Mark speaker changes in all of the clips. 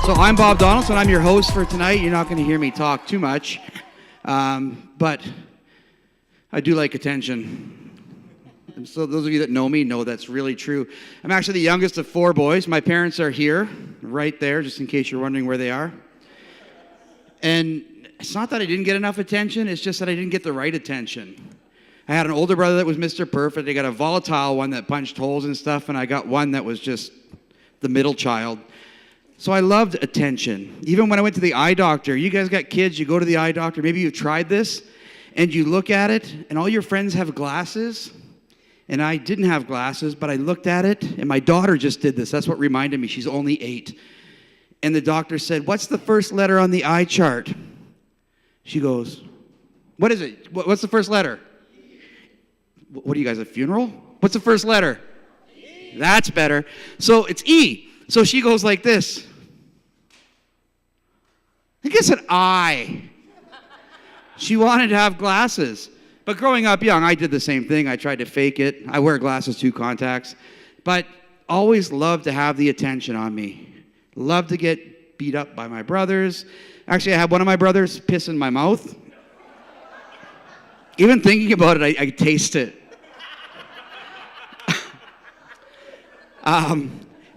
Speaker 1: So I'm Bob Donaldson. I'm your host for tonight. You're not going to hear me talk too much, but I do like attention. And so those of you that know me know that's really true. I'm actually the youngest of 4 boys. My parents are here, right there, just in case you're wondering where they are. And it's not that I didn't get enough attention, it's just that I didn't get the right attention. I had an older brother that was Mr. Perfect. I got a volatile one that punched holes and stuff, and I got one that was just the middle child. So I loved attention. Even when I went to the eye doctor, you guys got kids, you go to the eye doctor, maybe you've tried this, and you look at it, and all your friends have glasses, and I didn't have glasses, but I looked at it, and my daughter just did this. That's what reminded me. She's only 8. And the doctor said, "What's the first letter on the eye chart?" She goes, "What is it? What's the first letter?" What are you guys, a funeral? What's the first letter? E. That's better. So it's E. So she goes like this. I guess an I. She wanted to have glasses. But growing up young, I did the same thing. I tried to fake it. I wear glasses too, contacts. But always loved to have the attention on me. Loved to get beat up by my brothers. Actually, I had one of my brothers piss in my mouth. Even thinking about it, I taste it.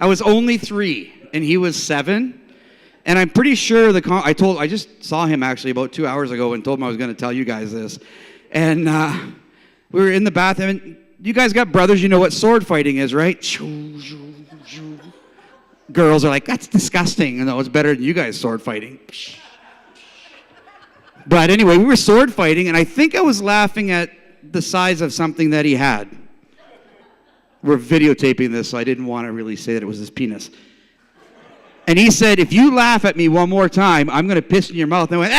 Speaker 1: I was only 3, and he was 7. And I'm pretty sure I just saw him actually about 2 hours ago and told him I was going to tell you guys this. And we were in the bathroom. And you guys got brothers, you know what sword fighting is, right? Girls are like, "That's disgusting." And it's better than you guys sword fighting. But anyway, we were sword fighting, and I think I was laughing at the size of something that he had. We're videotaping this, so I didn't want to really say that it was his penis. And he said, "If you laugh at me one more time, I'm going to piss in your mouth." And I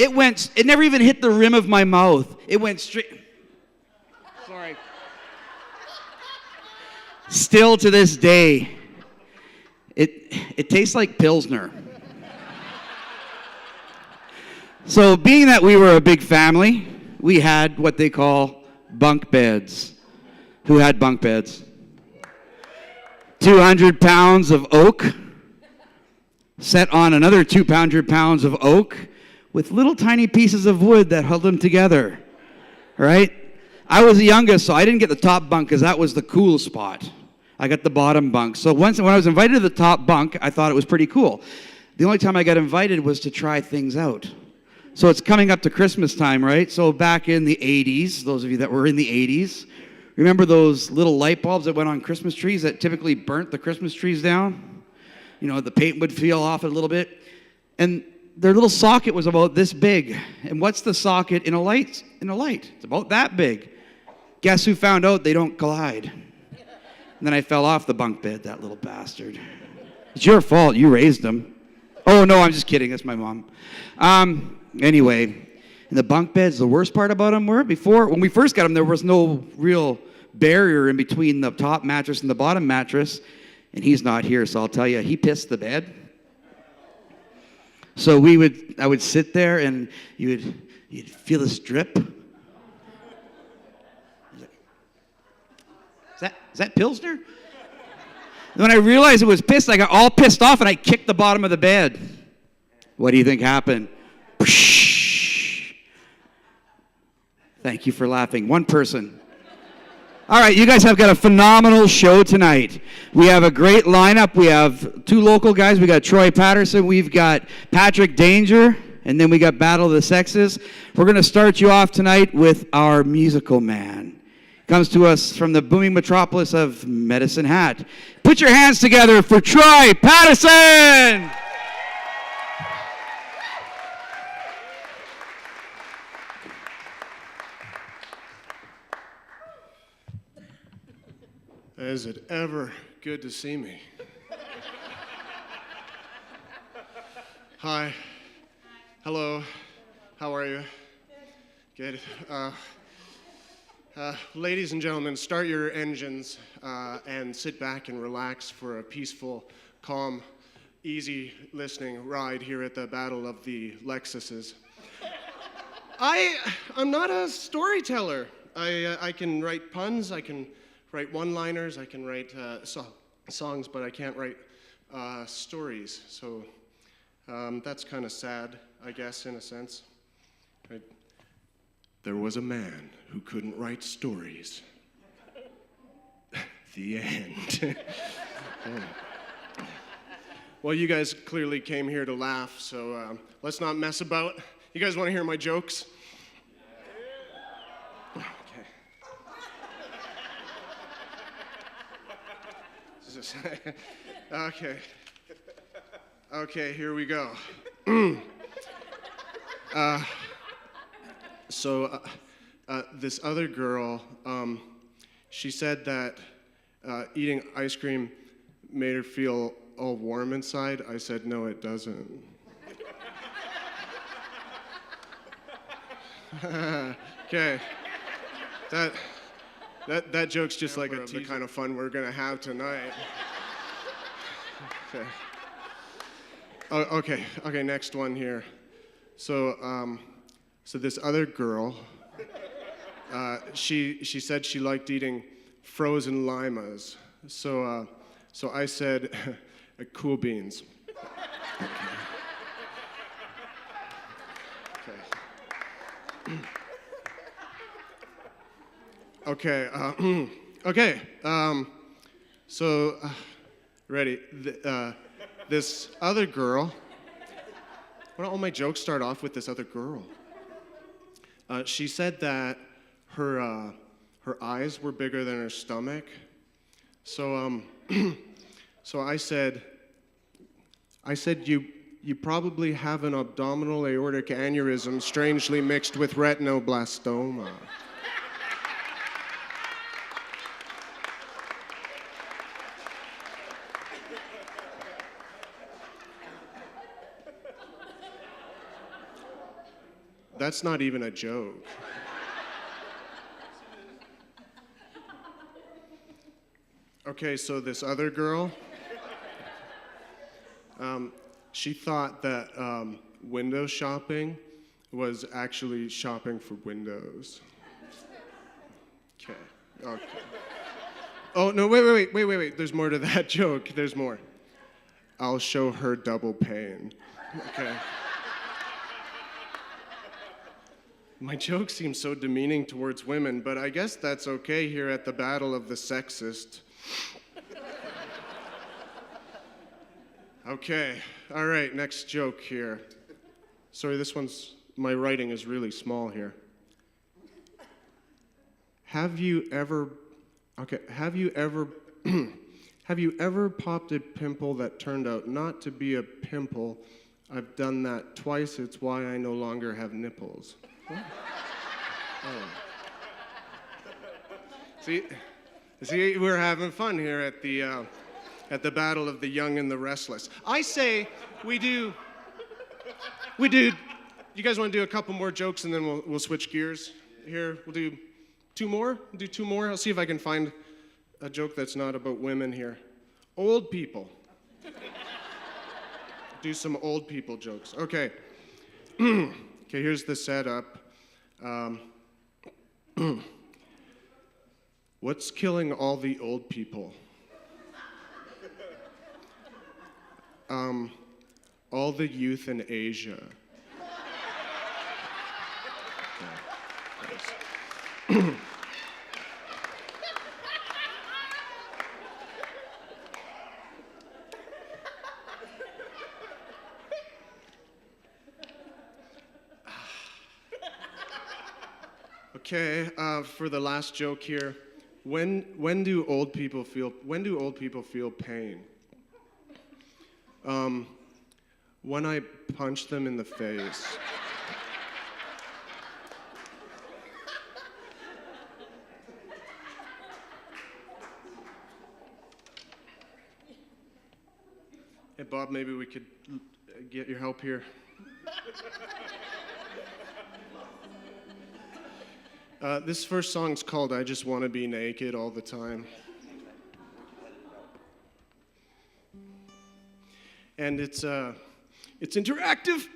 Speaker 1: went, it never even hit the rim of my mouth. It went straight. Sorry. Still to this day, it tastes like Pilsner. So being that we were a big family, we had what they call bunk beds. Who had bunk beds? 200 pounds of oak set on another 200 pounds of oak with little tiny pieces of wood that held them together, right? I was the youngest, so I didn't get the top bunk because that was the cool spot. I got the bottom bunk. So when I was invited to the top bunk, I thought it was pretty cool. The only time I got invited was to try things out. So it's coming up to Christmas time, right? So back in the 80s, those of you that were in the 80s, remember those little light bulbs that went on Christmas trees that typically burnt the Christmas trees down? You know, the paint would peel off a little bit. And their little socket was about this big. And what's the socket in a light? It's about that big. Guess who found out they don't collide? And then I fell off the bunk bed, that little bastard. It's your fault. You raised him. Oh, no, I'm just kidding. That's my mom. Anyway, and the bunk beds, the worst part about them were when we first got them, there was no real barrier in between the top mattress and the bottom mattress. And he's not here, so I'll tell you, he pissed the bed. So I would sit there and you'd feel this drip. Is that Pilsner? And when I realized it was piss, I got all pissed off and I kicked the bottom of the bed. What do you think happened? Thank you for laughing. One person. All right, you guys have got a phenomenal show tonight. We have a great lineup. We have 2 local guys. We got Troy Patterson. We've got Patrick Danger. And then we got Battle of the Sexes. We're going to start you off tonight with our musical man. Comes to us from the booming metropolis of Medicine Hat. Put your hands together for Troy Patterson!
Speaker 2: Is it ever good to see me? Hi. Hello. How are you? Good. Ladies and gentlemen, start your engines and sit back and relax for a peaceful, calm, easy listening ride here at the Battle of the Lexuses. I'm not a storyteller. I can write puns, I can write one-liners, I can write songs, but I can't write stories. So that's kind of sad, I guess, in a sense. Right? There was a man who couldn't write stories. The end. Well, you guys clearly came here to laugh, so let's not mess about. You guys want to hear my jokes? Okay. Okay, here we go. So this other girl, she said that eating ice cream made her feel all warm inside. I said, no, it doesn't. Okay. That joke's just like the kind of fun we're gonna have tonight. Okay. Oh, okay, next one here. So this other girl, she said she liked eating frozen limas. So I said, cool beans. Okay. Okay. Ready? This other girl. Why don't all my jokes start off with this other girl? She said that her eyes were bigger than her stomach. So I said you probably have an abdominal aortic aneurysm strangely mixed with retinoblastoma. That's not even a joke. Okay, so this other girl, she thought that window shopping was actually shopping for windows. Okay. Oh, no, wait. There's more to that joke. There's more. I'll show her double pain. Okay. My joke seems so demeaning towards women, but I guess that's okay here at the Battle of the Sexist. Okay, all right, next joke here. Sorry, my writing is really small here. Have you ever popped a pimple that turned out not to be a pimple? I've done that twice, it's why I no longer have nipples. What? Oh. See, we're having fun here at the Battle of the Young and the Restless. I say we do. You guys want to do a couple more jokes and then we'll switch gears here? We'll do two more. I'll see if I can find a joke that's not about women here. Old people. Do some old people jokes. Okay. Okay, here's the setup. What's killing all the old people? All the youth in Asia. Okay, Okay, for the last joke here, when do old people feel pain? When I punch them in the face. Hey Bob, maybe we could get your help here. This first song's called I Just Want to Be Naked All the Time. And it's interactive.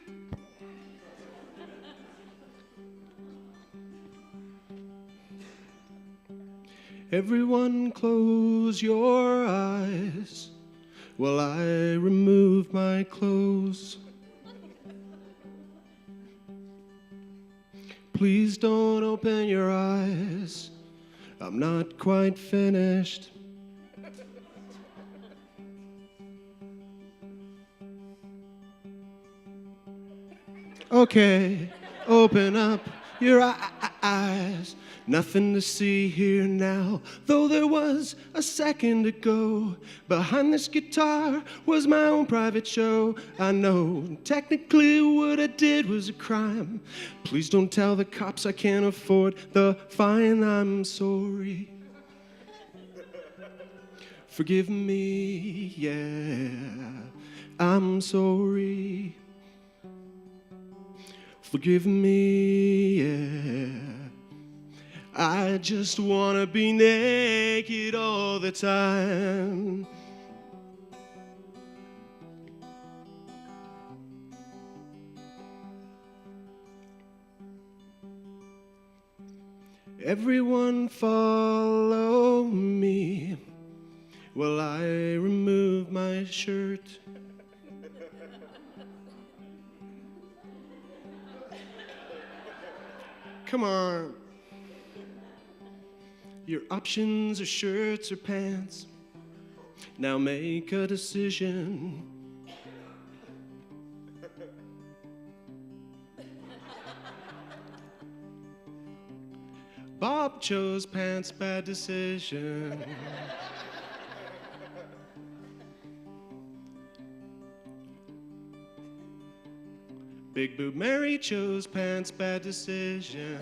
Speaker 2: Everyone close your eyes. while I remove my clothes. Please don't open your eyes, I'm not quite finished. Okay, open up your eyes. Nothing to see here now, though there was a second ago. Behind this guitar was my own private show. I know, technically what I did was a crime. Please don't tell the cops I can't afford the fine. I'm sorry. Forgive me, yeah, I'm sorry. Forgive me, yeah. I just wanna be naked all the time. Everyone follow me while I remove my shirt. Come on. Your options are shirts or pants. Now make a decision. Bob chose pants, bad decision. Big Boob Mary chose pants, bad decision.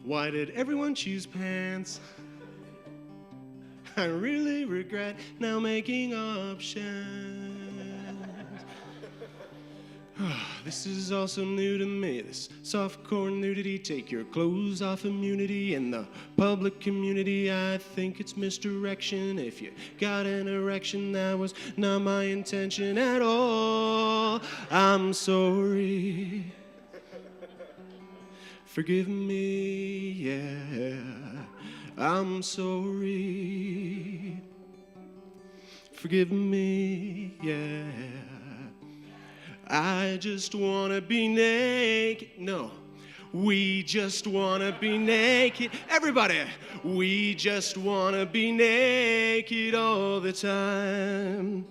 Speaker 2: Why did everyone choose pants? I really regret now making options. This is also new to me, this softcore nudity. Take your clothes off immunity. In the public community, I think it's misdirection. If you got an erection, that was not my intention at all. I'm sorry. Forgive me, yeah, I'm sorry. Forgive me, yeah. I just wanna be naked. No, we just wanna be naked. Everybody, we just wanna be naked all the time.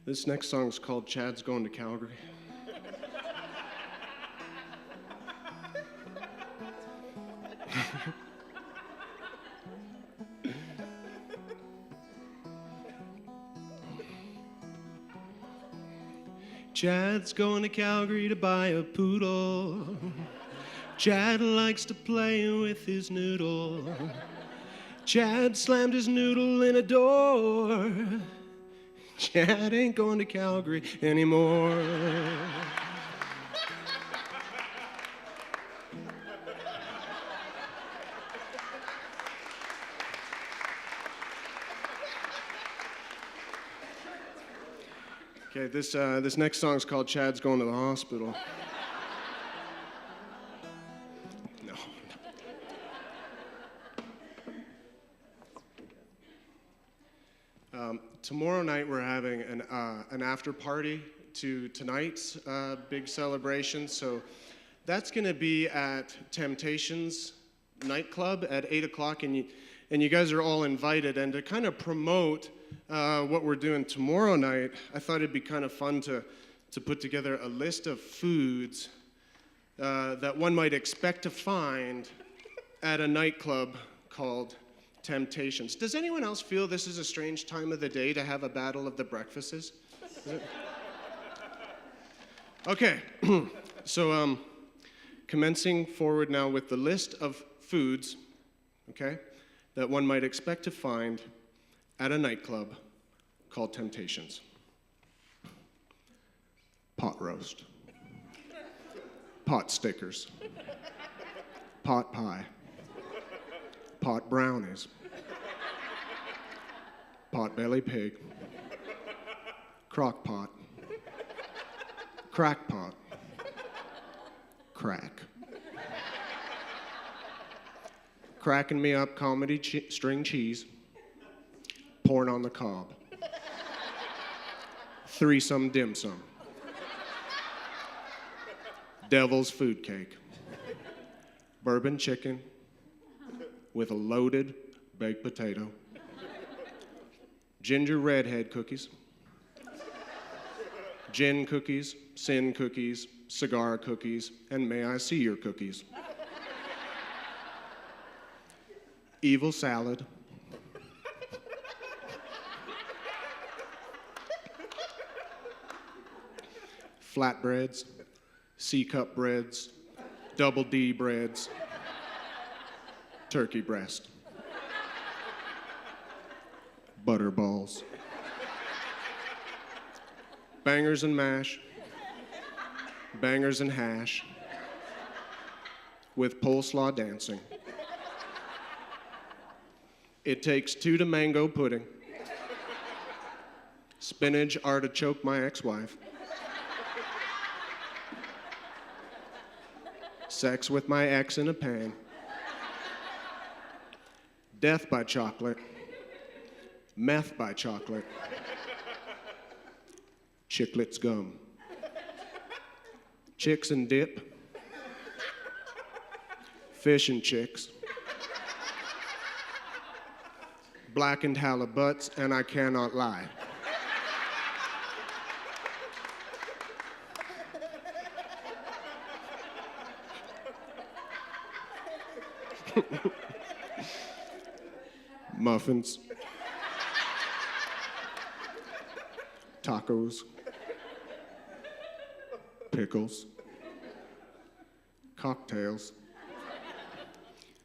Speaker 2: This next song's called Chad's Going to Calgary. Chad's going to Calgary to buy a poodle. Chad likes to play with his noodle. Chad slammed his noodle in a door. Chad ain't going to Calgary anymore. Okay, this next song is called Chad's Going to the Hospital. No. Tomorrow night we're having an after party to tonight's big celebration. So that's going to be at Temptations nightclub at 8 o'clock, and you guys are all invited. And to kind of promote what we're doing tomorrow night, I thought it'd be kind of fun to put together a list of foods that one might expect to find at a nightclub called Temptations. Does anyone else feel this is a strange time of the day to have a battle of the breakfasts? Okay, so commencing forward now with the list of foods, okay, that one might expect to find at a nightclub called Temptations. pot roast, pot stickers, pot pie, pot brownies, pot belly pig, crock pot, crack pot, crack. Cracking me up comedy string cheese, porn on the cob, threesome dim sum, devil's food cake, bourbon chicken with a loaded baked potato, ginger redhead cookies, gin cookies, sin cookies, cigar cookies, and may I see your cookies. Evil salad, flatbreads, C-cup breads, double D breads, turkey breast, butter balls, bangers and mash, bangers and hash, with coleslaw dancing. It takes 2 to mango pudding, spinach artichoke my ex-wife, sex with my ex in a pan, death by chocolate, meth by chocolate, chiclets gum, chicks and dip, fish and chicks, blackened halibuts, and I cannot lie. Muffins, tacos, pickles, cocktails,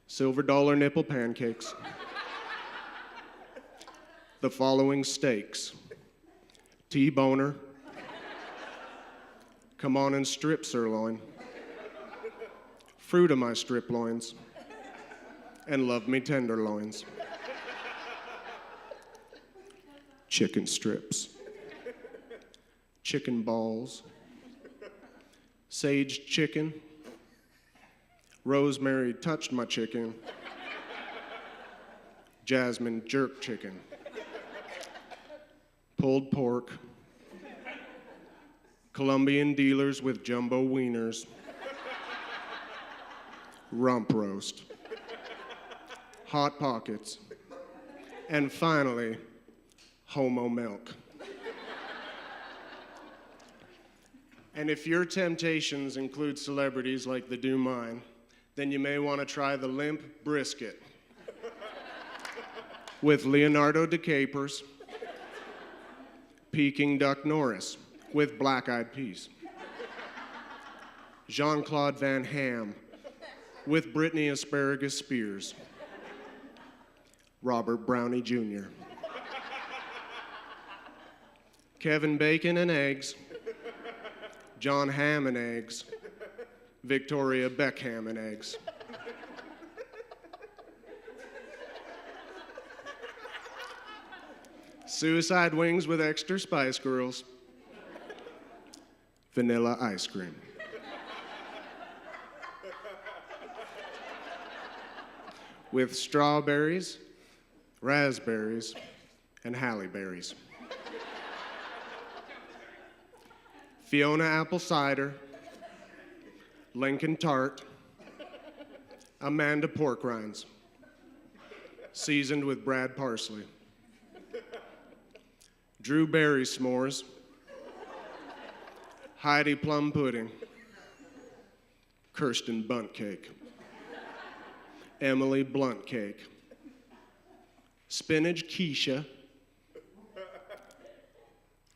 Speaker 2: silver dollar nipple pancakes, the following steaks: T-boner, come on and strip sirloin, fruit of my strip loins, and love me tenderloins. Chicken strips, chicken balls, sage chicken, rosemary touched my chicken, jasmine jerk chicken, pulled pork, Colombian dealers with jumbo wieners, rump roast, hot pockets, and finally, homo milk. And if your temptations include celebrities like the do mine, then you may want to try the limp brisket with Leonardo DiCaprio, Peking Duck Norris with black-eyed peas, Jean-Claude Van Hamme with Britney Asparagus Spears, Robert Brownie Jr., Kevin Bacon and eggs, John Ham and eggs, Victoria Beckham and eggs. Suicide wings with extra Spice Girls, vanilla ice cream. With strawberries, raspberries, and halle berries. Fiona apple cider, Lincoln tart, Amanda pork rinds, seasoned with Brad parsley. Drew berry s'mores, Heidi plum pudding, Kirsten bunt cake, Emily blunt cake, spinach quiche,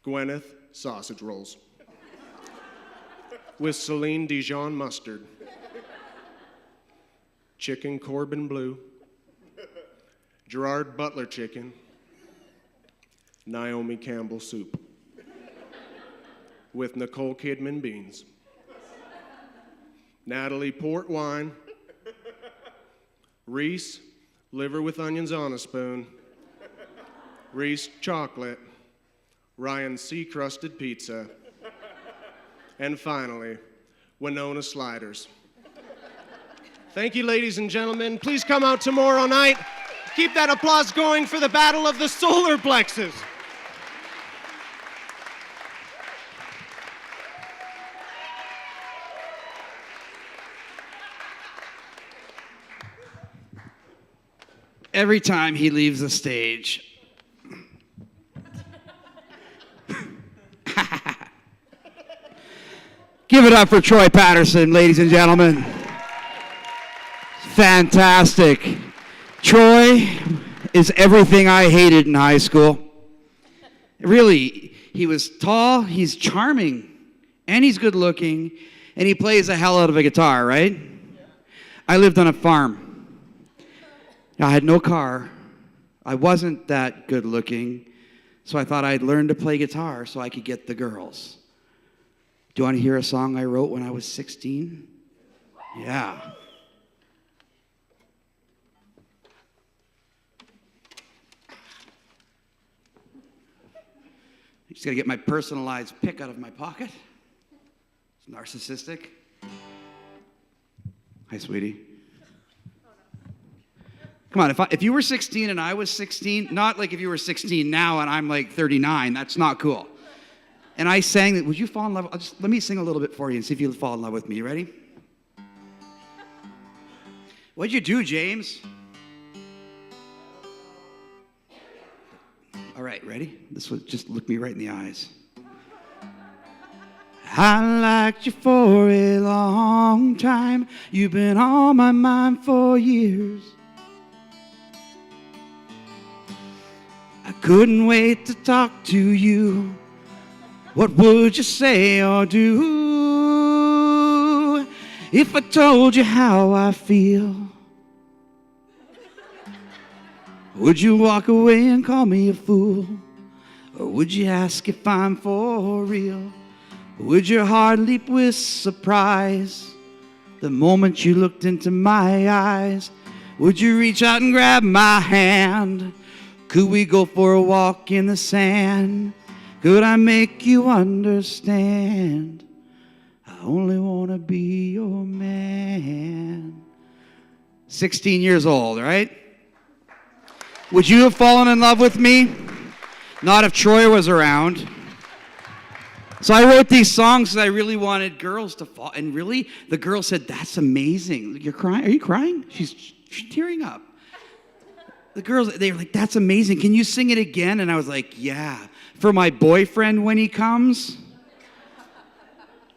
Speaker 2: Gwyneth sausage rolls with Celine Dijon mustard, chicken Corbin bleu, Gerard Butler chicken, Naomi Campbell soup with Nicole Kidman beans. Natalie port wine. Reese liver with onions on a spoon. Reese chocolate. Ryan sea-crusted pizza. And finally, Winona sliders. Thank you, ladies and gentlemen. Please come out tomorrow night. Keep that applause going for the Battle of the Solar Plexus.
Speaker 1: Every time he leaves the stage. Give it up for Troy Patterson, ladies and gentlemen. Fantastic. Troy is everything I hated in high school. Really, he was tall, he's charming, and he's good looking, and he plays the hell out of a guitar, right? Yeah. I lived on a farm. I had no car. I wasn't that good looking, so I thought I'd learn to play guitar so I could get the girls. Do you want to hear a song I wrote when I was 16? Yeah. I just got to get my personalized pick out of my pocket. It's narcissistic. Hi, sweetie. Come on, if you were 16 and I was 16, not like if you were 16 now and I'm like 39, that's not cool. And I sang that, would you fall in love? Let me sing a little bit for you and see if you'll fall in love with me. You ready? What'd you do, James? All right, ready? This was just look me right in the eyes. I liked you for a long time. You've been on my mind for years. I couldn't wait to talk to you. What would you say or do if I told you how I feel? Would you walk away and call me a fool? Or would you ask if I'm for real? Would your heart leap with surprise the moment you looked into my eyes? Would you reach out and grab my hand? Could we go for a walk in the sand? Could I make you understand? I only want to be your man. 16 years old, right? Would you have fallen in love with me? Not if Troy was around. So I wrote these songs because I really wanted girls to fall. And really, the girl said, that's amazing. You're crying? Are you crying? She's tearing up. The girls, they were like, that's amazing. Can you sing it again? And I was like, yeah. For my boyfriend when he comes.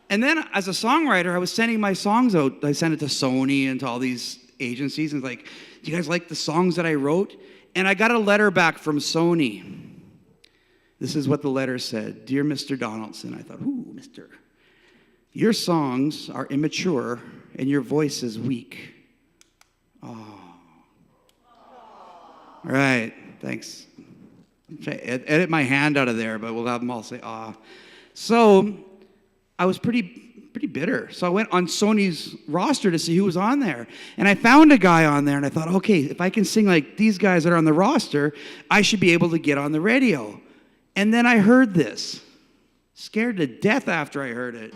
Speaker 1: And then as a songwriter, I was sending my songs out. I sent it to Sony and to all these agencies. And like, do you guys like the songs that I wrote? And I got a letter back from Sony. This is what the letter said. Dear Mr. Donaldson. I thought, ooh, Mr. Your songs are immature and your voice is weak. Oh. All right, thanks. Edit my hand out of there, but we'll have them all say, ah. So I was pretty bitter. So I went on Sony's roster to see who was on there. And I found a guy on there, and I thought, okay, if I can sing like these guys that are on the roster, I should be able to get on the radio. And then I heard this. Scared to death after I heard it.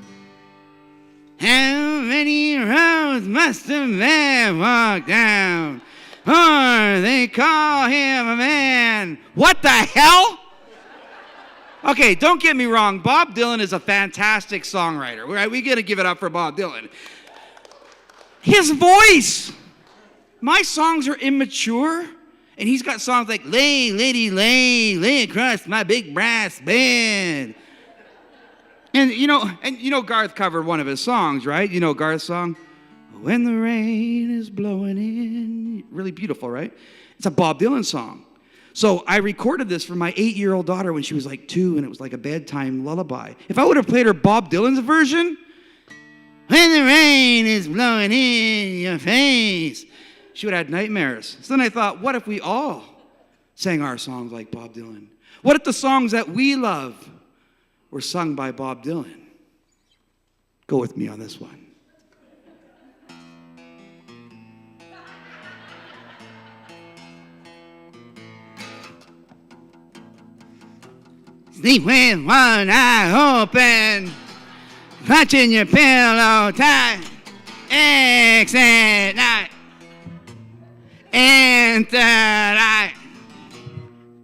Speaker 1: How many roads must a man walk down? Or they call him a man. What the hell? Okay, don't get me wrong. Bob Dylan is a fantastic songwriter. Right? We got to give it up for Bob Dylan. His voice. My songs are immature. And he's got songs like, lay, lady, lay across my big brass bed. And you know Garth covered one of his songs, right? You know Garth's song? When the rain is blowing in. Really beautiful, right? It's a Bob Dylan song. So I recorded this for my 8-year-old daughter when she was like 2, and it was like a bedtime lullaby. If I would have played her Bob Dylan's version, when the rain is blowing in your face, she would have had nightmares. So then I thought, what if we all sang our songs like Bob Dylan? What if the songs that we love were sung by Bob Dylan. Go with me on this one. Sleep with one eye open, clutching your pillow tight. Exit night, enter night.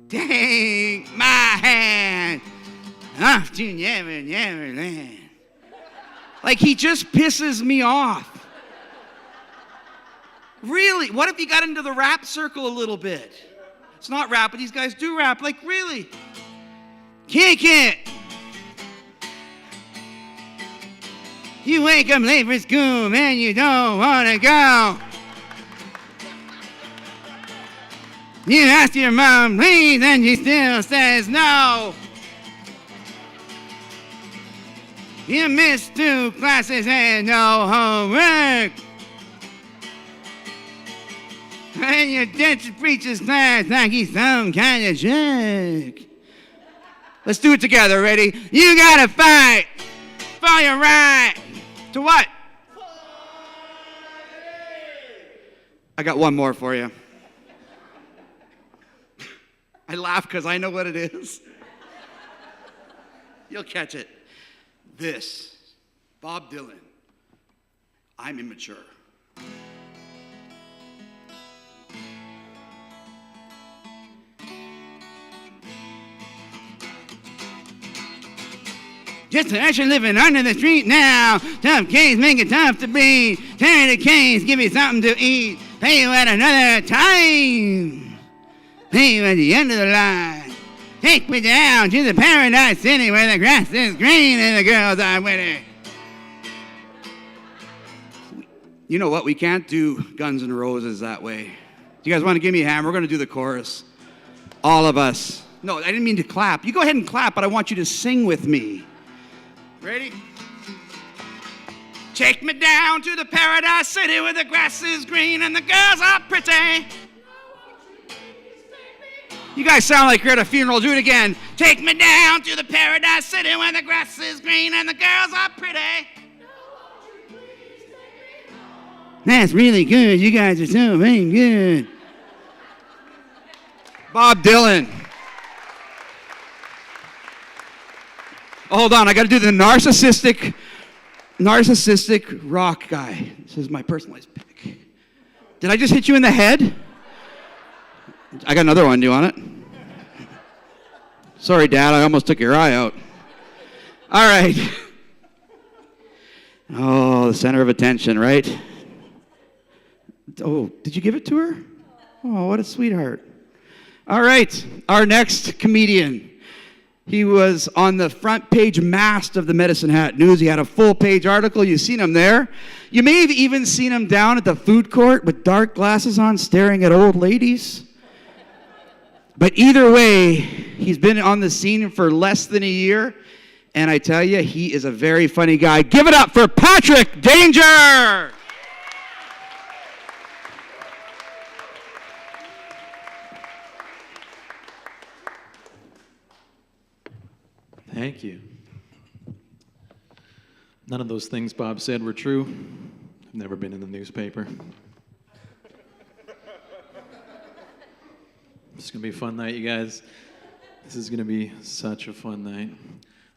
Speaker 1: Take my hand off to never, never land. Like, he just pisses me off. Really? What if you got into the rap circle a little bit? It's not rap, but these guys do rap. Like, really? Kick it. You wake up late for school and you don't want to go. You ask your mom, please, and she still says no. You missed 2 classes and no homework. And your teacher preaches class like he's some kind of jerk. Let's do it together, ready? You gotta fight for your right to what? I got one more for you. I laugh because I know what it is. You'll catch it. This, Bob Dylan, I'm immature. Just actually living under the street now. Tough case, make it tough to breathe. Turn the case, give me something to eat. Pay you at another time. Pay you at the end of the line. Take me down to the paradise city where the grass is green and the girls are winning. You know what? We can't do Guns N' Roses that way. Do you guys want to give me a hand? We're going to do the chorus. All of us. No, I didn't mean to clap. You go ahead and clap, but I want you to sing with me. Ready? Take me down to the paradise city where the grass is green and the girls are pretty. You guys sound like you're at a funeral. Do it again. Take me down to the paradise city where the grass is green and the girls are pretty. That's really good. You guys are so very good. Bob Dylan. Hold on, I got to do the narcissistic rock guy. This is my personalized pick. Did I just hit you in the head? I got another one. Do you want it? Sorry, Dad, I almost took your eye out. All right. Oh, the center of attention, right? Oh, did you give it to her? Oh, what a sweetheart. All right, our next comedian. He was on the front page mast of the Medicine Hat News. He had a full-page article. You've seen him there. You may have even seen him down at the food court with dark glasses on, staring at old ladies. But either way, he's been on the scene for less than a year, and I tell you, he is a very funny guy. Give it up for Patrick Danger!
Speaker 3: Thank you. None of those things Bob said were true. I've never been in the newspaper. It's going to be a fun night, you guys. This is going to be such a fun night.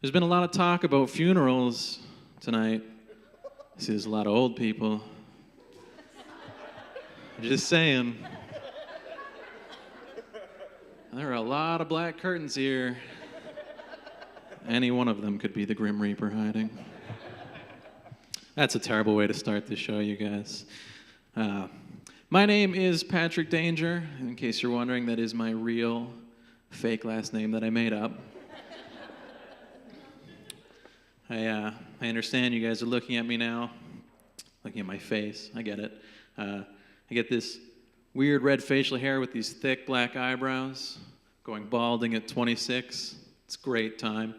Speaker 3: There's been a lot of talk about funerals tonight. I see there's a lot of old people. I'm just saying. There are a lot of black curtains here. Any one of them could be the Grim Reaper hiding. That's a terrible way to start the show, you guys. My name is Patrick Danger. In case you're wondering, that is my real fake last name that I made up. I understand you guys are looking at me now, looking at my face. I get it. I get this weird red facial hair with these thick black eyebrows, going balding at 26. It's a great time.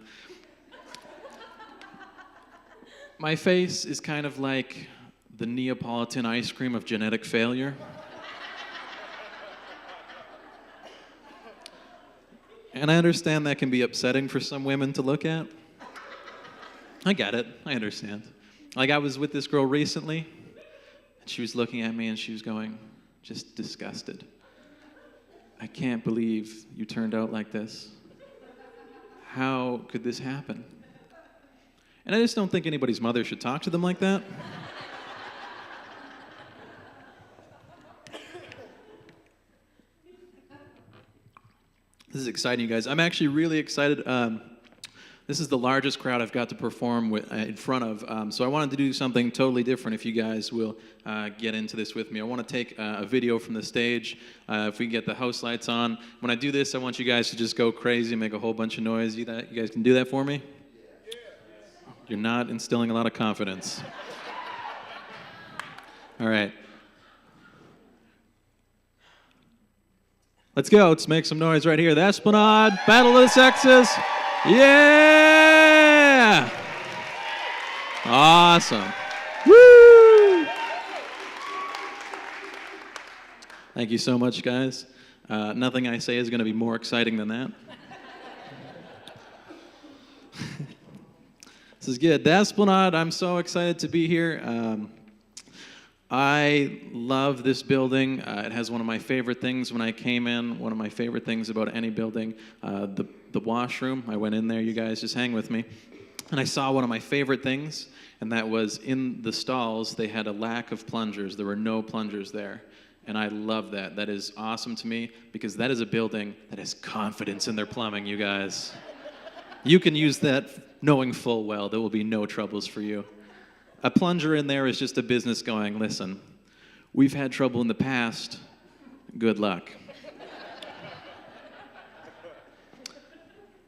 Speaker 3: My face is kind of like the Neapolitan ice cream of genetic failure. And I understand that can be upsetting for some women to look at. I get it. I understand. Like, I was with this girl recently, and she was looking at me, and she was going, just disgusted. I can't believe you turned out like this. How could this happen? And I just don't think anybody's mother should talk to them like that. This is exciting, you guys. I'm actually really excited. This is the largest crowd I've got to perform in front of, so I wanted to do something totally different if you guys will get into this with me. I want to take a video from the stage. If we can get the house lights on. When I do this, I want you guys to just go crazy and make a whole bunch of noise. You guys can do that for me? You're not instilling a lot of confidence. All right. Let's go. Let's make some noise right here. The Esplanade, Battle of the Sexes. Yeah! Awesome. Woo! Thank you so much, guys. Nothing I say is going to be more exciting than that. This is good. The Esplanade, I'm so excited to be here. I love this building. It has one of my favorite things when I came in, one of my favorite things about any building, the washroom. I went in there, you guys just hang with me, and I saw one of my favorite things, and that was in the stalls, they had a lack of plungers. There were no plungers there, and I love that. That is awesome to me, because that is a building that has confidence in their plumbing, you guys. You can use that knowing full well there will be no troubles for you. A plunger in there is just a business going, listen, we've had trouble in the past, good luck.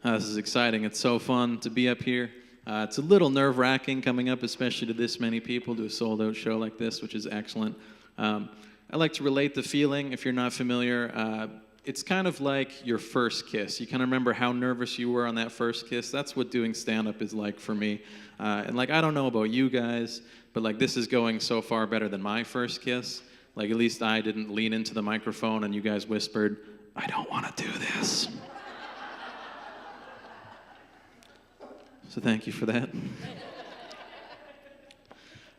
Speaker 3: This is exciting. It's so fun to be up here. It's a little nerve-wracking coming up, especially to this many people, to a sold-out show like this, which is excellent. I like to relate the feeling, if you're not familiar. It's kind of like your first kiss. You kind of remember how nervous you were on that first kiss. That's what doing stand-up is like for me. And like, I don't know about you guys, but like, this is going so far better than my first kiss. Like, at least I didn't lean into the microphone and you guys whispered, I don't want to do this. So thank you for that.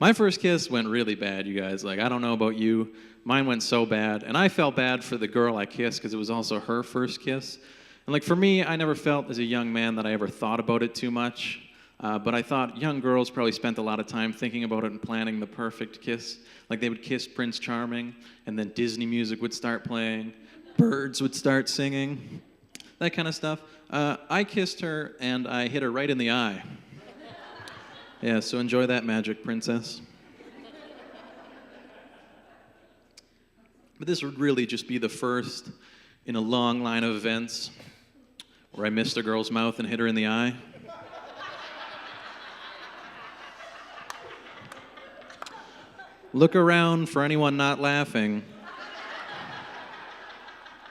Speaker 3: My first kiss went really bad, you guys. Like, I don't know about you. Mine went so bad. And I felt bad for the girl I kissed because it was also her first kiss. And like, for me, I never felt as a young man that I ever thought about it too much. But I thought young girls probably spent a lot of time thinking about it and planning the perfect kiss. Like, they would kiss Prince Charming, and then Disney music would start playing. Birds would start singing. That kind of stuff. I kissed her, and I hit her right in the eye. Yeah, so enjoy that magic, princess. But this would really just be the first in a long line of events where I missed a girl's mouth and hit her in the eye. Look around for anyone not laughing.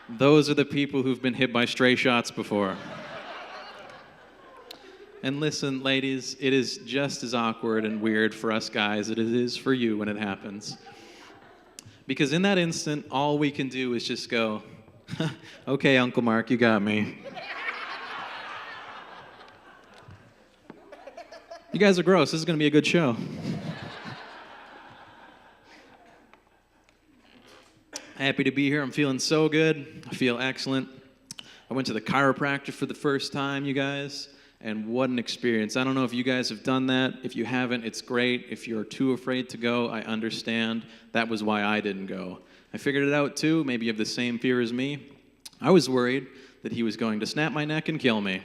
Speaker 3: Those are the people who've been hit by stray shots before. And listen, ladies, it is just as awkward and weird for us guys as it is for you when it happens. Because in that instant, all we can do is just go, okay, Uncle Mark, you got me. You guys are gross. This is going to be a good show. Happy to be here. I'm feeling so good. I feel excellent. I went to the chiropractor for the first time, you guys, and what an experience. I don't know if you guys have done that. If you haven't, it's great. If you're too afraid to go, I understand. That was why I didn't go. I figured it out too. Maybe you have the same fear as me. I was worried that he was going to snap my neck and kill me.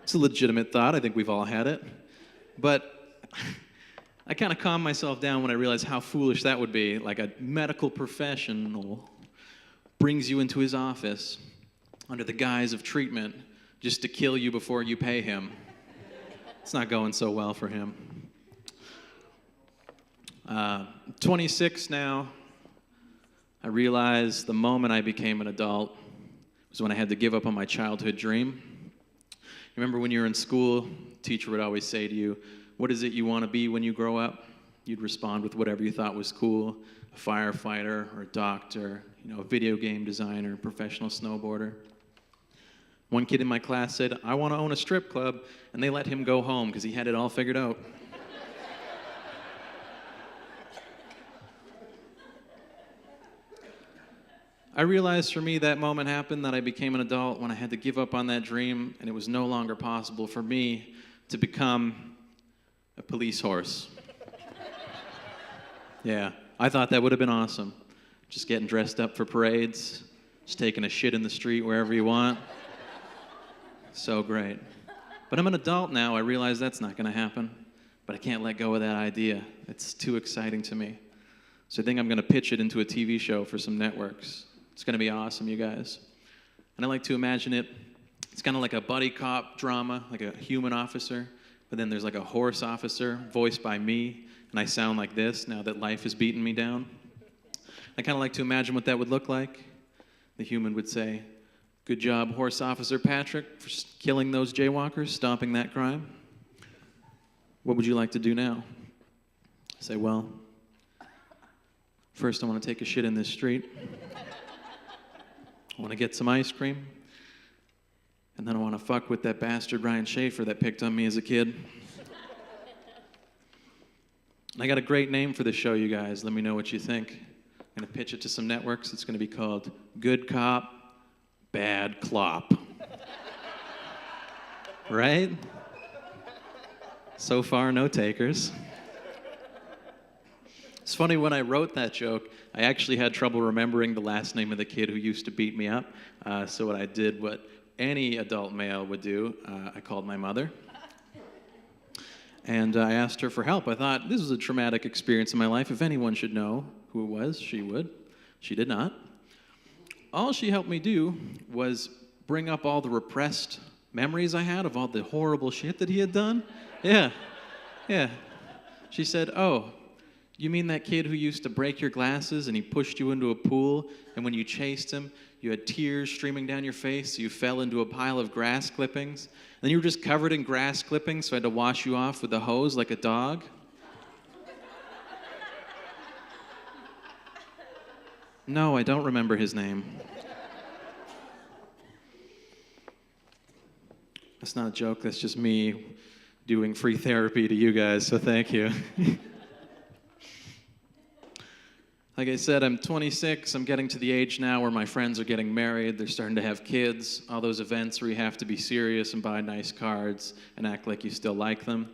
Speaker 3: It's a legitimate thought. I think we've all had it. But I kind of calmed myself down when I realized how foolish that would be. Like, a medical professional brings you into his office under the guise of treatment just to kill you before you pay him. It's not going so well for him. 26 now. I realized the moment I became an adult was when I had to give up on my childhood dream. Remember when you were in school, teacher would always say to you, what is it you want to be when you grow up? You'd respond with whatever you thought was cool, a firefighter or a doctor, a video game designer, professional snowboarder. One kid in my class said, "I want to own a strip club," and they let him go home because he had it all figured out. I realized for me that moment happened that I became an adult when I had to give up on that dream, and it was no longer possible for me to become a police horse. Yeah, I thought that would have been awesome. Just getting dressed up for parades, just taking a shit in the street wherever you want. So great. But I'm an adult now. I realize that's not going to happen. But I can't let go of that idea. It's too exciting to me. So I think I'm going to pitch it into a TV show for some networks. It's going to be awesome, you guys. And I like to imagine it. It's kind of like a buddy cop drama, like a human officer. But then there's like a horse officer voiced by me. And I sound like this now that life has beaten me down. I kind of like to imagine what that would look like. The human would say, "Good job, Horse Officer Patrick, for killing those jaywalkers, stopping that crime. What would you like to do now?" I say, "Well, first I want to take a shit in this street. I want to get some ice cream. And then I want to fuck with that bastard Ryan Schaefer that picked on me as a kid." I got a great name for the show, you guys. Let me know what you think. I'm going to pitch it to some networks. It's going to be called Good Cop, Bad Clop. Right? So far, no takers. It's funny, when I wrote that joke, I actually had trouble remembering the last name of the kid who used to beat me up. So what I did, what any adult male would do, I called my mother. And I asked her for help. I thought, this was a traumatic experience in my life. If anyone should know who it was, she would. She did not. All she helped me do was bring up all the repressed memories I had of all the horrible shit that he had done. Yeah. She said, "Oh, you mean that kid who used to break your glasses and he pushed you into a pool, and when you chased him, you had tears streaming down your face, so you fell into a pile of grass clippings, and then you were just covered in grass clippings, so I had to wash you off with a hose like a dog?" No, I don't remember his name. That's not a joke, that's just me doing free therapy to you guys, so thank you. Like I said, I'm 26. I'm getting to the age now where my friends are getting married. They're starting to have kids. All those events where you have to be serious and buy nice cards and act like you still like them.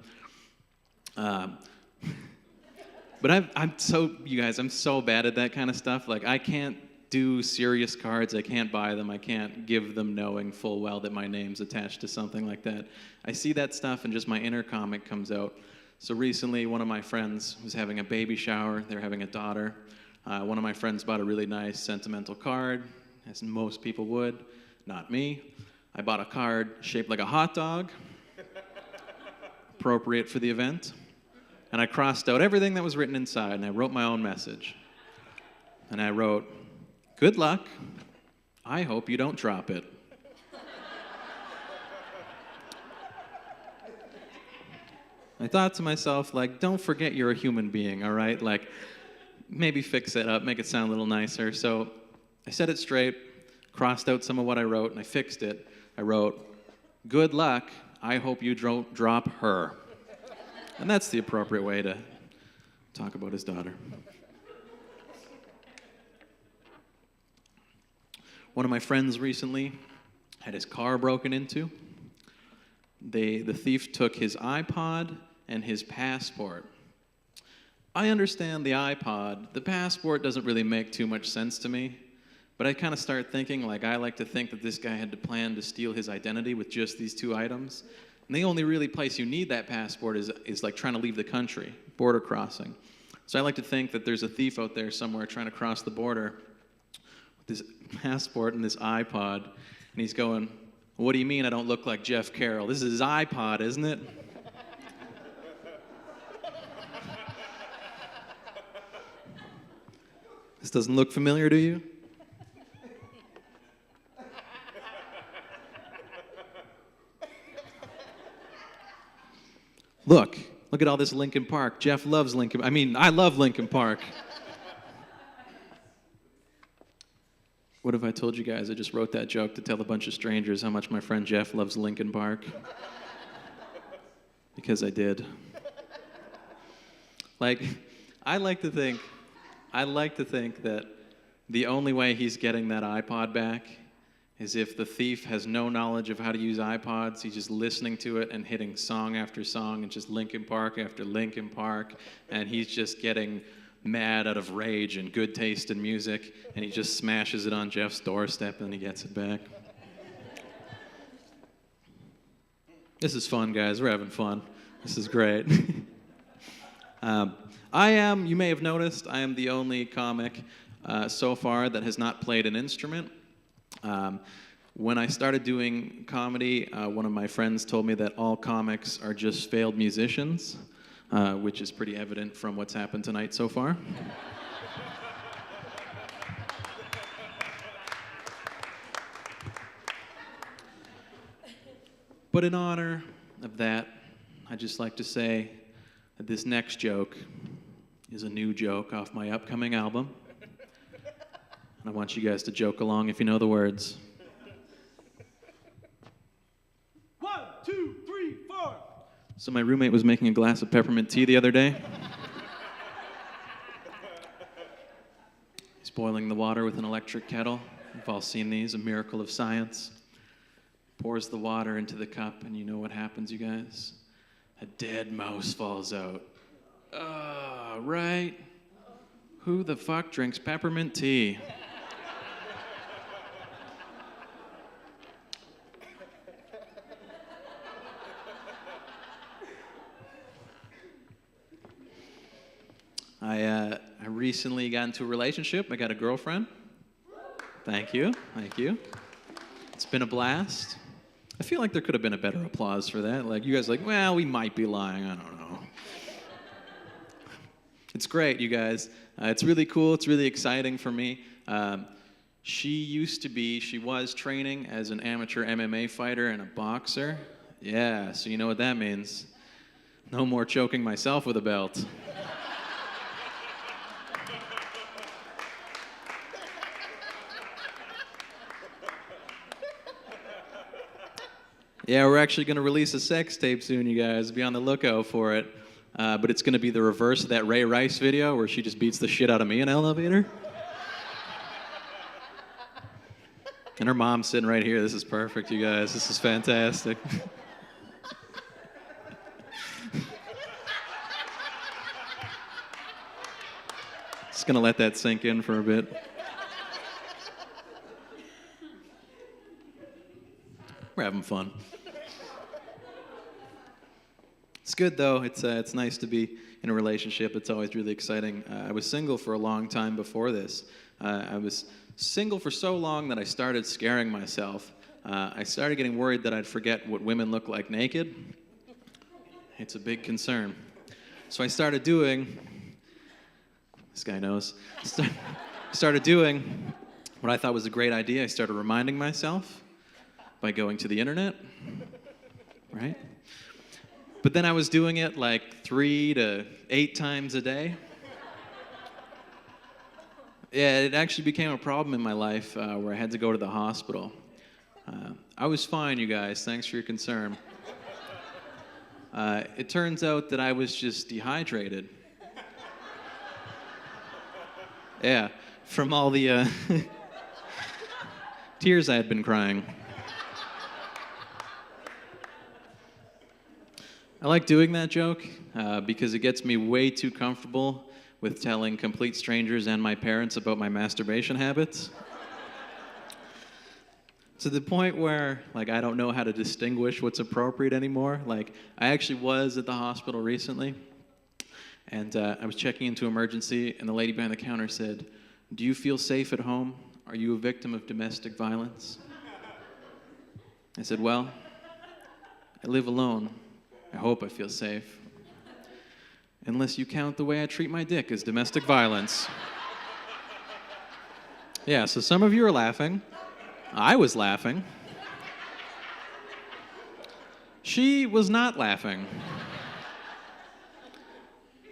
Speaker 3: But I'm so bad at that kind of stuff. Like, I can't do serious cards. I can't buy them. I can't give them knowing full well that my name's attached to something like that. I see that stuff and just my inner comic comes out. So recently, one of my friends was having a baby shower. They're having a daughter. One of my friends bought a really nice sentimental card, as most people would. Not me. I bought a card shaped like a hot dog, appropriate for the event. And I crossed out everything that was written inside, and I wrote my own message. And I wrote, "Good luck. I hope you don't drop it." I thought to myself, like, don't forget you're a human being, all right? Like, maybe fix it up, make it sound a little nicer. So I said it straight, crossed out some of what I wrote, and I fixed it. I wrote, "Good luck. I hope you don't drop her." And that's the appropriate way to talk about his daughter. One of my friends recently had his car broken into. The thief took his iPod and his passport. I understand the iPod. The passport doesn't really make too much sense to me. But I kind of start thinking, like, I like to think that this guy had to plan to steal his identity with just these two items. And the only really place you need that passport is like trying to leave the country, border crossing. So I like to think that there's a thief out there somewhere trying to cross the border with this passport and this iPod. And he's going, "What do you mean I don't look like Jeff Carroll? This is his iPod, isn't it?" This doesn't look familiar to you? Look at all this Lincoln Park. Jeff loves I love Lincoln Park. What if I told you guys I just wrote that joke to tell a bunch of strangers how much my friend Jeff loves Linkin Park? Because I did. Like, I like to think that the only way he's getting that iPod back is if the thief has no knowledge of how to use iPods. He's just listening to it and hitting song after song and just Linkin Park after Linkin Park, and he's just getting mad out of rage and good taste in music, and he just smashes it on Jeff's doorstep and he gets it back. This is fun, guys. We're having fun. This is great. You may have noticed, I am the only comic so far that has not played an instrument. When I started doing comedy, one of my friends told me that all comics are just failed musicians, which is pretty evident from what's happened tonight so far. But in honor of that, I'd just like to say that this next joke is a new joke off my upcoming album. And I want you guys to joke along if you know the words.
Speaker 4: 1, 2, 3, 4.
Speaker 3: So my roommate was making a glass of peppermint tea the other day. He's boiling the water with an electric kettle. You've all seen these, a miracle of science. Pours the water into the cup, and you know what happens, you guys? A dead mouse falls out. Right? Who the fuck drinks peppermint tea? I recently got into a relationship. I got a girlfriend. Thank you. It's been a blast. I feel like there could have been a better applause for that. Like, you guys are like, well, we might be lying. I don't know. It's great, you guys. It's really cool. It's really exciting for me. She was training as an amateur MMA fighter and a boxer. Yeah, so you know what that means. No more choking myself with a belt. Yeah, we're actually going to release a sex tape soon, you guys. Be on the lookout for it. But it's going to be the reverse of that Ray Rice video where she just beats the shit out of me in an elevator. And her mom's sitting right here. This is perfect, you guys. This is fantastic. Just going to let that sink in for a bit. We're having fun. It's good, though. It's nice to be in a relationship. It's always really exciting. I was single for a long time before this. I was single for so long that I started scaring myself. I started getting worried that I'd forget what women look like naked. It's a big concern. So I started doing, this guy knows, started doing what I thought was a great idea. I started reminding myself by going to the internet, right? But then I was doing it like 3 to 8 times a day. Yeah, it actually became a problem in my life where I had to go to the hospital. I was fine, you guys. Thanks for your concern. It turns out that I was just dehydrated. Yeah, from all the tears I had been crying. I like doing that joke because it gets me way too comfortable with telling complete strangers and my parents about my masturbation habits. To the point where, like, I don't know how to distinguish what's appropriate anymore. Like, I actually was at the hospital recently, and I was checking into emergency, and the lady behind the counter said, "Do you feel safe at home? Are you a victim of domestic violence?" I said, "Well, I live alone. I hope I feel safe. Unless you count the way I treat my dick as domestic violence." Yeah, so some of you are laughing. I was laughing. She was not laughing.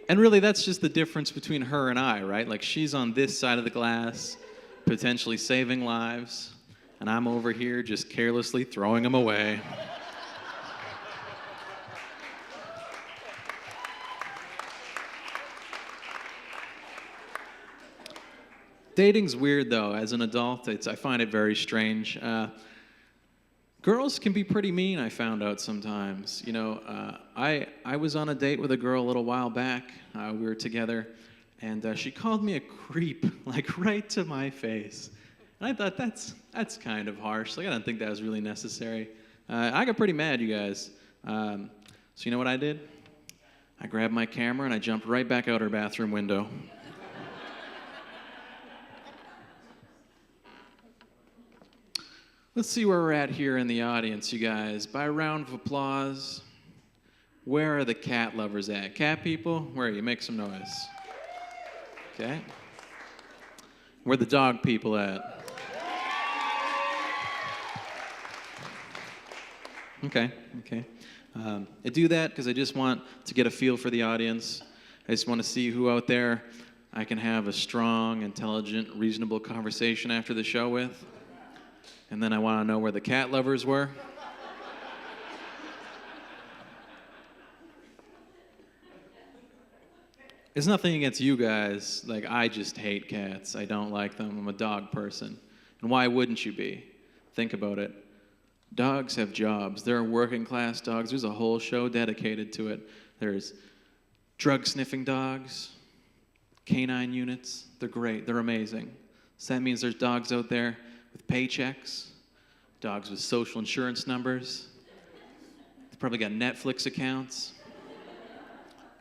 Speaker 3: And really, that's just the difference between her and I, right? Like, she's on this side of the glass, potentially saving lives, and I'm over here just carelessly throwing them away. Dating's weird, though. As an adult, I find it very strange. Girls can be pretty mean, I found out sometimes. You know, I was on a date with a girl a little while back. We were together, and she called me a creep, like right to my face. And I thought, that's kind of harsh. Like, I didn't think that was really necessary. I got pretty mad, you guys. So you know what I did? I grabbed my camera and I jumped right back out her bathroom window. Let's see where we're at here in the audience, you guys. By a round of applause, where are the cat lovers at? Cat people, where are you? Make some noise. Okay. Where are the dog people at? Okay. I do that because I just want to get a feel for the audience. I just want to see who out there I can have a strong, intelligent, reasonable conversation after the show with. And then I want to know where the cat lovers were. It's nothing against you guys. Like, I just hate cats. I don't like them. I'm a dog person. And why wouldn't you be? Think about it. Dogs have jobs. There are working class dogs. There's a whole show dedicated to it. There's drug-sniffing dogs, canine units. They're great. They're amazing. So that means there's dogs out there with paychecks, dogs with social insurance numbers. They've probably got Netflix accounts.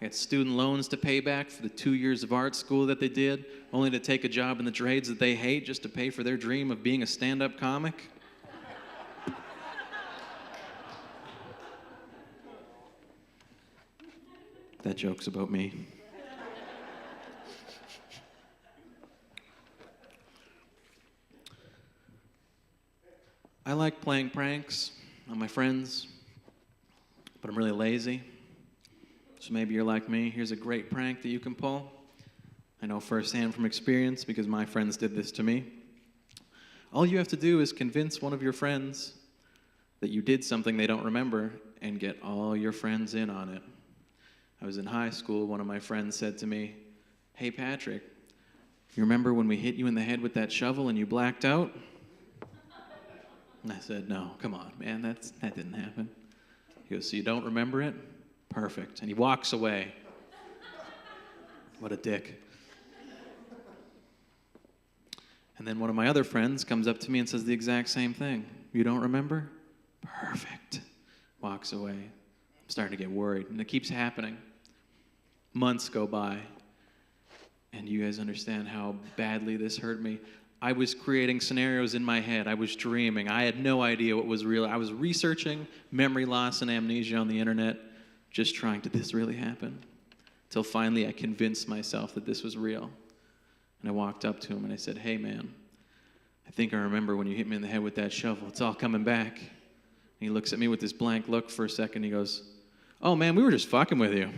Speaker 3: Got student loans to pay back for the 2 years of art school that they did, only to take a job in the trades that they hate just to pay for their dream of being a stand-up comic. That joke's about me. I like playing pranks on my friends, but I'm really lazy. So maybe you're like me. Here's a great prank that you can pull. I know firsthand from experience because my friends did this to me. All you have to do is convince one of your friends that you did something they don't remember and get all your friends in on it. I was in high school. One of my friends said to me, "Hey, Patrick, you remember when we hit you in the head with that shovel and you blacked out?" And I said, "No, come on, man, that didn't happen." He goes, "So you don't remember it? Perfect." And he walks away. What a dick. And then one of my other friends comes up to me and says the exact same thing. "You don't remember? Perfect." Walks away. I'm starting to get worried, and it keeps happening. Months go by, and you guys understand how badly this hurt me. I was creating scenarios in my head. I was dreaming. I had no idea what was real. I was researching memory loss and amnesia on the internet, just trying, did this really happen? Till finally I convinced myself that this was real. And I walked up to him and I said, "Hey, man, I think I remember when you hit me in the head with that shovel. It's all coming back." And he looks at me with this blank look for a second. He goes, "Oh, man, we were just fucking with you."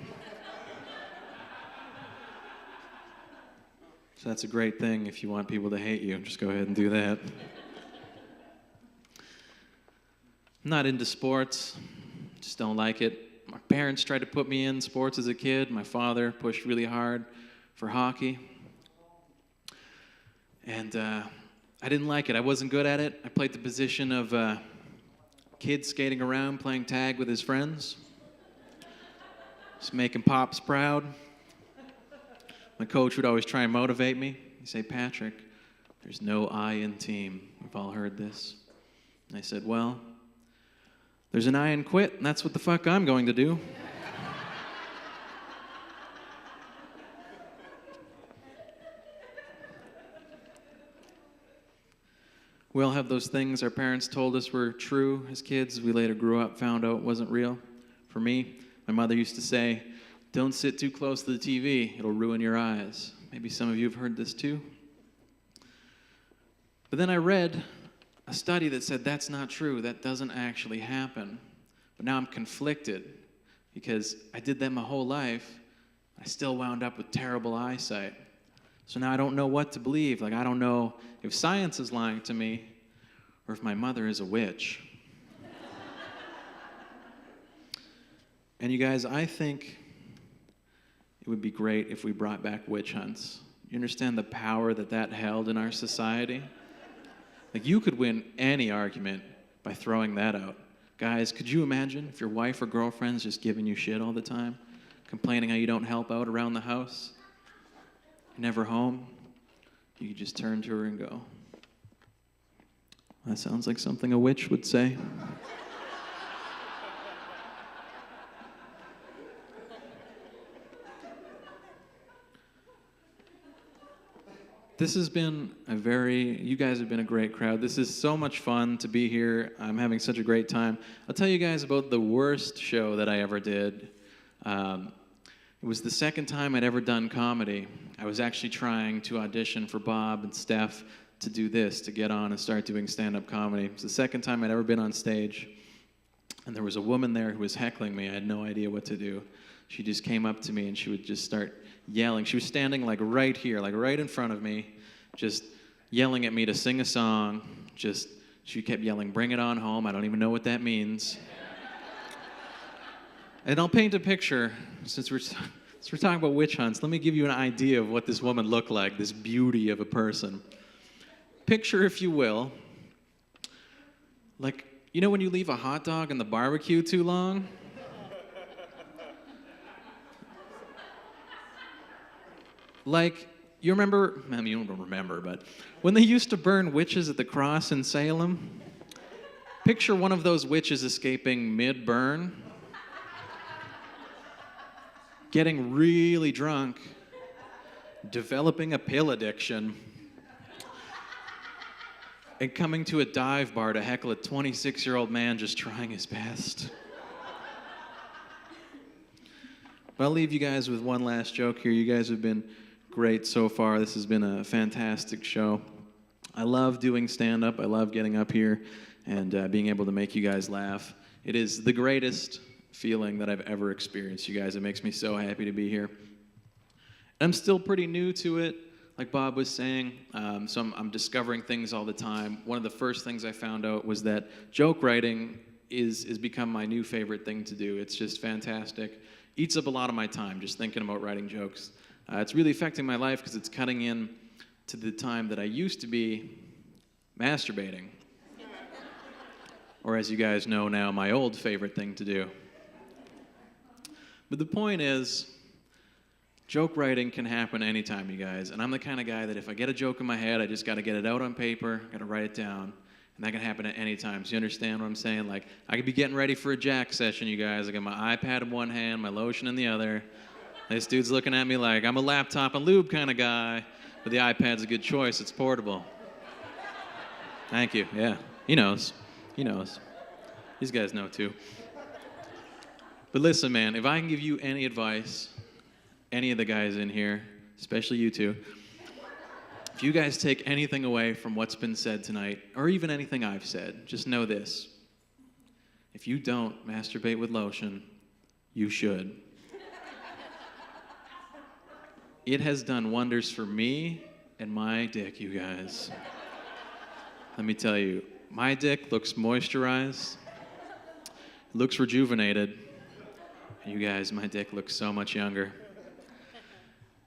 Speaker 3: So that's a great thing if you want people to hate you. Just go ahead and do that. I'm not into sports. Just don't like it. My parents tried to put me in sports as a kid. My father pushed really hard for hockey. And I didn't like it. I wasn't good at it. I played the position of kid skating around, playing tag with his friends. Just making Pops proud. My coach would always try and motivate me. He'd say, "Patrick, there's no I in team." We've all heard this. And I said, "Well, there's an I in quit, and that's what the fuck I'm going to do." We all have those things our parents told us were true as kids. We later grew up, found out it wasn't real. For me, my mother used to say, "Don't sit too close to the TV. It'll ruin your eyes." Maybe some of you have heard this too. But then I read a study that said that's not true. That doesn't actually happen. But now I'm conflicted because I did that my whole life. I still wound up with terrible eyesight. So now I don't know what to believe. Like, I don't know if science is lying to me or if my mother is a witch. And you guys, I think it would be great if we brought back witch hunts. You understand the power that held in our society? Like, you could win any argument by throwing that out. Guys, could you imagine if your wife or girlfriend's just giving you shit all the time, complaining how you don't help out around the house, you're never home? You could just turn to her and go, that sounds like something a witch would say. This has been you guys have been a great crowd. This is so much fun to be here. I'm having such a great time. I'll tell you guys about the worst show that I ever did. It was the second time I'd ever done comedy. I was actually trying to audition for Bob and Steph to do this, to get on and start doing stand-up comedy. It was the second time I'd ever been on stage. And there was a woman there who was heckling me. I had no idea what to do. She just came up to me and she would just start yelling. She was standing like right here, like right in front of me, just yelling at me to sing a song. She kept yelling, "Bring it on home." I don't even know what that means. And I'll paint a picture, since we're talking about witch hunts. Let me give you an idea of what this woman looked like, this beauty of a person. Picture, if you will, like, you know when you leave a hot dog in the barbecue too long? Like, you remember, I mean, you don't remember, but when they used to burn witches at the cross in Salem, picture one of those witches escaping mid-burn, getting really drunk, developing a pill addiction, and coming to a dive bar to heckle a 26-year-old man just trying his best. But I'll leave you guys with one last joke here. You guys have been great so far. This has been a fantastic show. I love doing stand-up. I love getting up here and being able to make you guys laugh. It is the greatest feeling that I've ever experienced, you guys. It makes me so happy to be here. I'm still pretty new to it, like Bob was saying, so I'm discovering things all the time. One of the first things I found out was that joke writing is become my new favorite thing to do. It's just fantastic. Eats up a lot of my time just thinking about writing jokes. It's really affecting my life because it's cutting in to the time that I used to be masturbating. Or as you guys know now, my old favorite thing to do. But the point is, joke writing can happen anytime, you guys. And I'm the kind of guy that if I get a joke in my head, I just got to get it out on paper, got to write it down. And that can happen at any time. So you understand what I'm saying? Like, I could be getting ready for a jack session, you guys. I got my iPad in one hand, my lotion in the other. This dude's looking at me like I'm a laptop and lube kind of guy. But the iPad's a good choice. It's portable. Thank you. Yeah. He knows. He knows. These guys know too. But listen, man, if I can give you any advice, any of the guys in here, especially you two, if you guys take anything away from what's been said tonight, or even anything I've said, just know this. If you don't masturbate with lotion, you should. It has done wonders for me and my dick, you guys. Let me tell you, my dick looks moisturized, looks rejuvenated. You guys, my dick looks so much younger.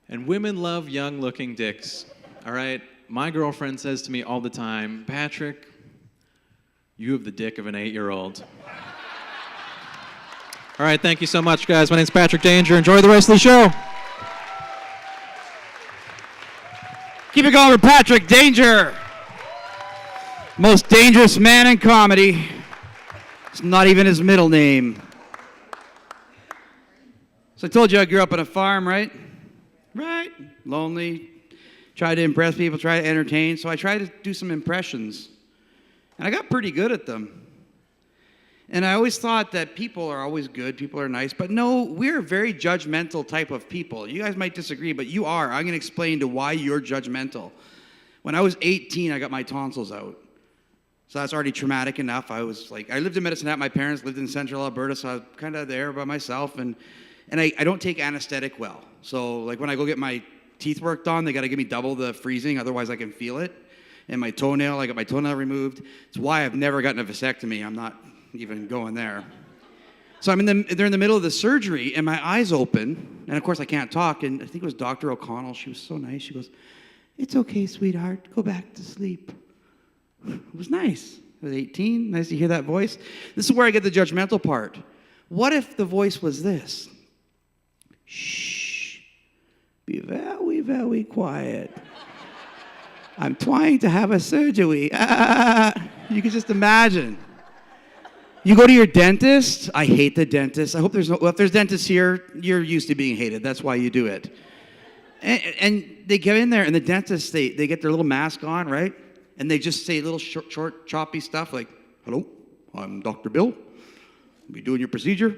Speaker 3: And women love young-looking dicks, all right? My girlfriend says to me all the time, "Patrick, you have the dick of an 8-year-old." All right, thank you so much, guys. My name's Patrick Danger. Enjoy the rest of the show.
Speaker 1: Keep it going for Patrick Danger. Most dangerous man in comedy. It's not even his middle name. So I told you I grew up on a farm, right? Right. Lonely. Tried to impress people, try to entertain. So I tried to do some impressions. And I got pretty good at them. And I always thought that people are always good, people are nice. But no, we're a very judgmental type of people. You guys might disagree, but you are. I'm going to explain to why you're judgmental. When I was 18, I got my tonsils out. So that's already traumatic enough. I lived in Medicine Hat. My parents lived in central Alberta, so I was kind of there by myself. And I don't take anesthetic well. So like when I go get my teeth worked on. They got to give me double the freezing, otherwise I can feel it. And my toenail, I got my toenail removed. It's why I've never gotten a vasectomy. I'm not even going there. So they're in the middle of the surgery, and my eyes open, and of course I can't talk. And I think it was Dr. O'Connell. She was so nice. She goes, "It's okay, sweetheart. Go back to sleep." It was nice. I was 18. Nice to hear that voice. This is where I get the judgmental part. What if the voice was this? Shh. Be very, very quiet. I'm trying to have a surgery. You can just imagine. You go to your dentist. I hate the dentist. I hope if there's dentists here, you're used to being hated. That's why you do it. And they get in there, and the dentists, they get their little mask on, right? And they just say little short, choppy stuff like, "Hello, I'm Dr. Bill. I'll be doing your procedure."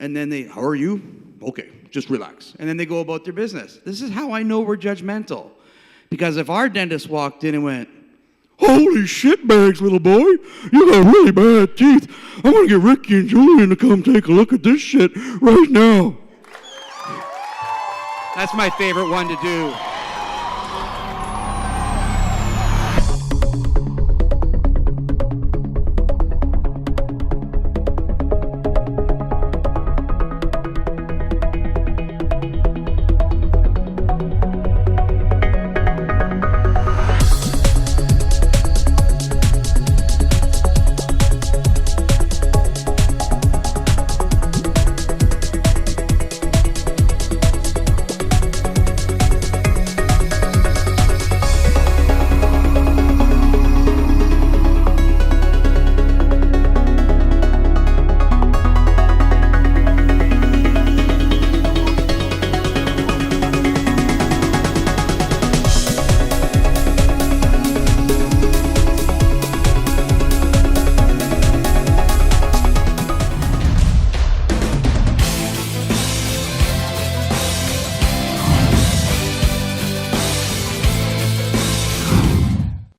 Speaker 1: And then "How are you?" "Okay, just relax." And then they go about their business. This is how I know we're judgmental. Because if our dentist walked in and went, "Holy shitbags, little boy, you got really bad teeth. I want to get Ricky and Julian to come take a look at this shit right now." That's my favorite one to do.